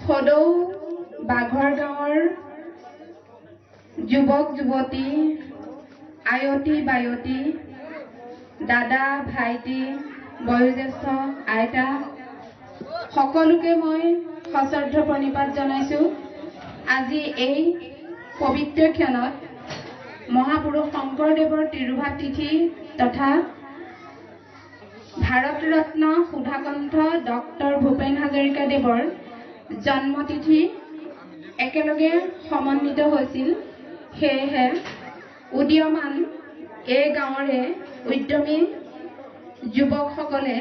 সদৌ বাঘৰ গাঁৱৰ যুৱক যুৱতী, আয়তী বায়তী, দাদা ভাইটি, বয়োজ্যেষ্ঠ আইতা সকলোকে মই সশ্ৰদ্ধ প্ৰণিপাত জনাইছোঁ। আজি এই পবিত্ৰ ক্ষণত মহাপুৰুষ শংকৰদেৱৰ তিৰুভাৱ তিথি তথা ভাৰত ৰত্ন সুধাকণ্ঠ ডক্টৰ ভূপেন হাজৰিকাদেৱৰ জন্মতিথি একেলগে সমন্বিত হৈছিল। সেয়েহে উদীয়মান এই গাঁৱৰে উদ্যমী যুৱকসকলে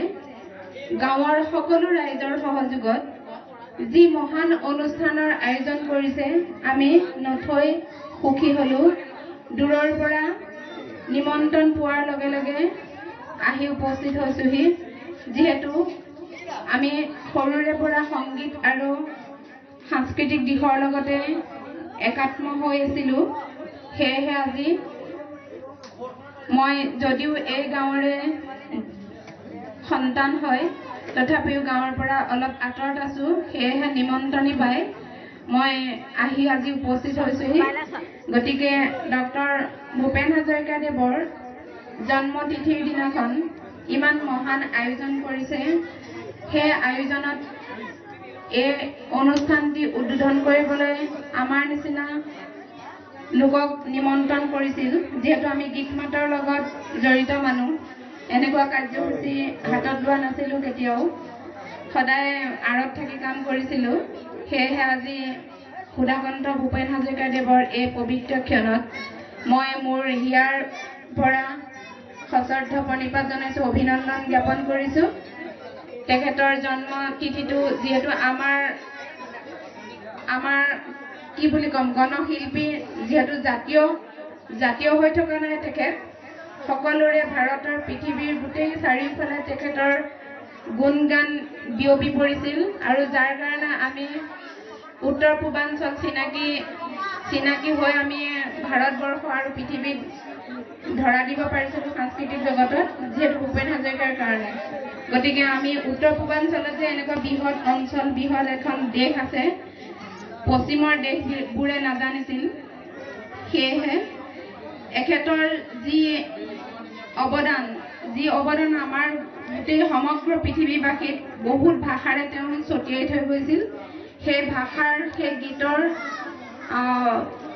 গাঁৱৰ সকলো ৰাইজৰ সহযোগত যি মহান অনুষ্ঠানৰ আয়োজন কৰিছে, আমি নথৈ সুখী হ'লো। দূৰৰ পৰা নিমন্ত্ৰণ পোৱাৰ লগে লগে আহি উপস্থিত হৈছোহি। যিহেতু আমি সৰুৰে পৰা সংগীত আৰু সাংস্কৃতিক দিশৰ লগতে একাত্ম হৈ আছিলোঁ, সেয়েহে আজি মই যদিও এই গাঁৱৰে সন্তান হয়, তথাপিও গাঁৱৰ পৰা অলপ আঁতৰত আছোঁ। সেয়েহে নিমন্ত্ৰণী পাই মই আহি আজি উপস্থিত হৈছোহি। গতিকে ডক্টৰ ভূপেন হাজৰিকাদেৱৰ জন্মতিথিৰ দিনাখন ইমান মহান আয়োজন কৰিছে। সেই আয়োজনত এই অনুষ্ঠানটি উদ্বোধন কৰিবলৈ আমাৰ নিচিনা লোকক নিমন্ত্ৰণ কৰিছিল। যিহেতু আমি গীত মাতৰ লগত জড়িত মানুহ, এনেকুৱা কাৰ্যসূচী হাতত লোৱা নাছিলোঁ কেতিয়াও, সদায় আঁৰত থাকি কাম কৰিছিলোঁ। সেয়েহে আজি সুধাকণ্ঠ ভূপেন হাজৰিকাদেৱৰ এই পবিত্ৰ ক্ষণত মই মোৰ হিয়াৰ পৰা সশ্ৰদ্ধ প্ৰণিপাত জনাইছোঁ, অভিনন্দন জ্ঞাপন কৰিছোঁ। তেখেতৰ জন্ম তিথিটো যিহেতু আমাৰ কি বুলি ক'ম, গণশিল্পী যিহেতু জাতীয় হৈ থকা নাই তেখেত, সকলোৰে ভাৰতৰ পৃথিৱীৰ গোটেই চাৰিওফালে তেখেতৰ গুণগান বিয়পি পৰিছিল। আৰু যাৰ কাৰণে আমি উত্তৰ পূৰ্বাঞ্চল চিনাকি হৈ আমি ভাৰতবৰ্ষ আৰু পৃথিৱীত ধৰা দিব পাৰিছিলোঁ সাংস্কৃতিক জগতত, যিহেতু ভূপেন হাজৰিকাৰ কাৰণে। গতিকে আমি উত্তৰ পূৰ্বাঞ্চলত যে এনেকুৱা বৃহৎ অঞ্চল, বৃহৎ এখন দেশ আছে, পশ্চিমৰ দেশবোৰে নাজানিছিল। সেয়েহে এখেতৰ যি অৱদান আমাৰ গোটেই সমগ্ৰ পৃথিৱীবাসীক বহুত ভাষাৰে তেওঁ ছটিয়াই থৈ গৈছিল। সেই ভাষাৰ, সেই গীতৰ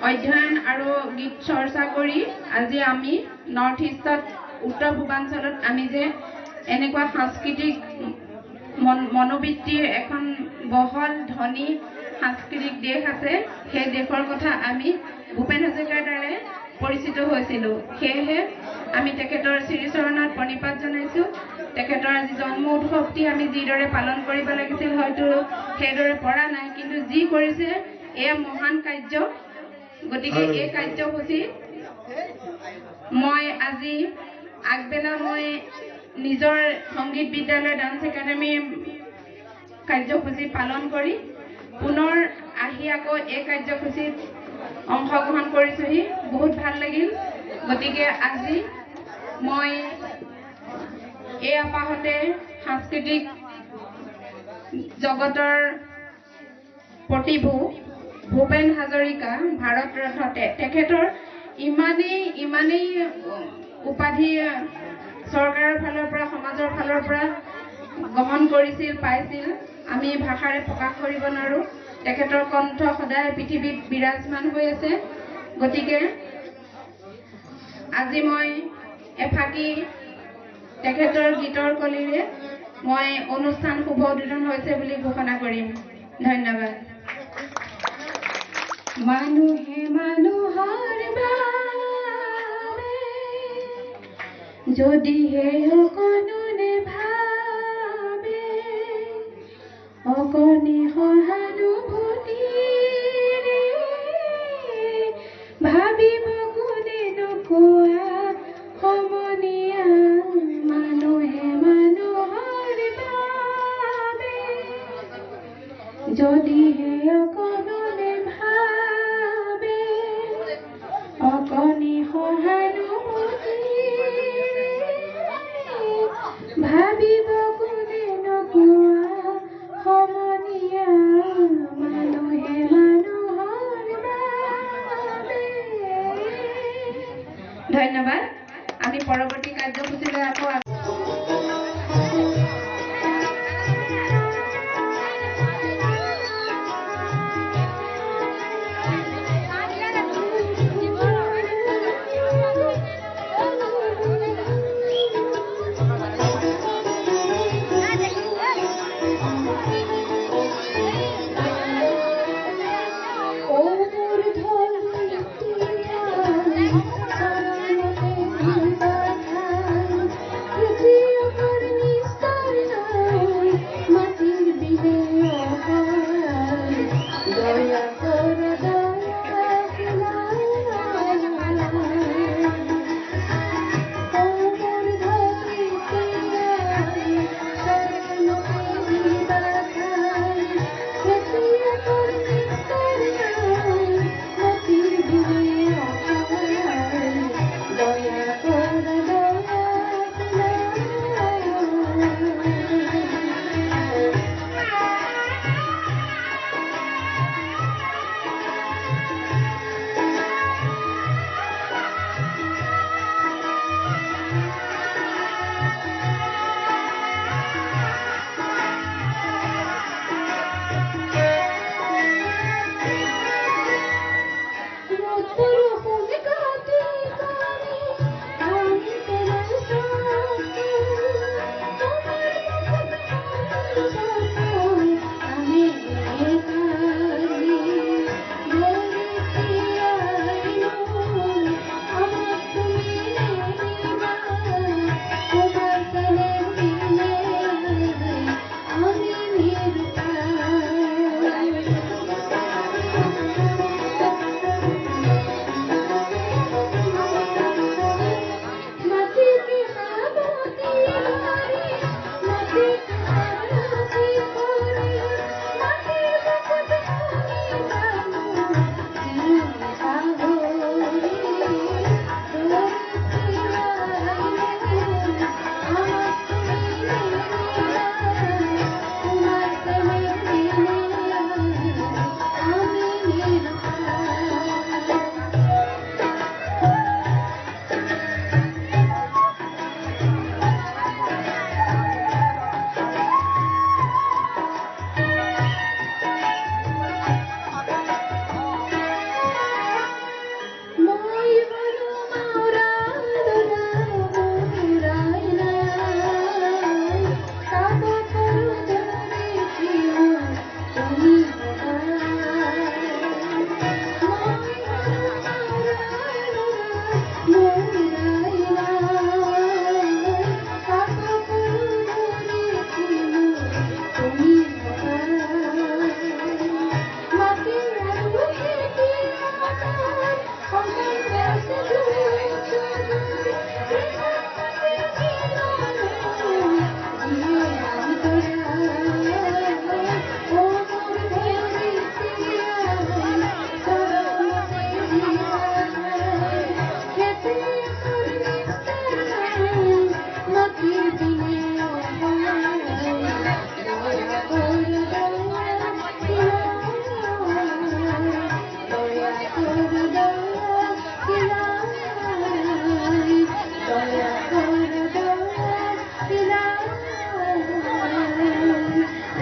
অধ্যয়ন আৰু গীত চৰ্চা কৰি আজি আমি নৰ্থ ইষ্টত, উত্তৰ পূৰ্বাঞ্চলত আমি যে এনেকুৱা সাংস্কৃতিক মনোবৃত্তিৰ এখন বহল ধনী সাংস্কৃতিক দেশ আছে, সেই দেশৰ কথা আমি ভূপেন হাজৰিকাৰ দ্বাৰাই পৰিচিত হৈছিলোঁ। সেয়েহে আমি তেখেতৰ শ্ৰীচৰণত প্ৰণিপাত জনাইছোঁ। তেখেতৰ আজি জন্ম উৎসৱটি আমি যিদৰে পালন কৰিব লাগিছিল হয়তো সেইদৰে পৰা নাই, কিন্তু যি কৰিছে এয়া মহান কাৰ্য। গতিকে এই কাৰ্যসূচী মই আজি আগবেলা মই নিজৰ সংগীত বিদ্যালয় ডান্স একাডেমীৰ কাৰ্যসূচী পালন কৰি পুনৰ আহি আকৌ এই কাৰ্যসূচীত অংশগ্ৰহণ কৰিছোঁহি। বহুত ভাল লাগিল। গতিকে আজি মই এই আপাহতে সাংস্কৃতিক জগতৰ প্ৰতিভূ ভূপেন হাজৰিকা ভাৰত ৰত্ন, তেখেতৰ ইমানেই উপাধি চৰকাৰৰ ফালৰ পৰা, সমাজৰ ফালৰ পৰা গ্ৰহণ কৰিছিল, পাইছিল, আমি ভাষাৰে প্ৰকাশ কৰিব নোৱাৰোঁ। তেখেতৰ কণ্ঠ সদায় পৃথিৱীত বিৰাজমান হৈ আছে। গতিকে আজি মই এফাকি তেখেতৰ গীতৰ কলিৰে মই অনুষ্ঠান শুভ উদ্বোধন হৈছে বুলি ঘোষণা কৰিম। ধন্যবাদ। মানুহে মানুহৰ বাবে যদিহে অকণো নেভাবে, অকণি সহানুভূতিৰে ভাবিব কোনে নোকোৱা সমনীয়া। মানুহে মানুহৰ বাবে যদিহে অকণো নেভাবে, অকণি সহানুভূতিৰে ভাবিব কোনে নোকোৱা সমনীয়া। ধন্যবাদ। আমি পৰৱৰ্তী কাৰ্যসূচীলৈ আকৌ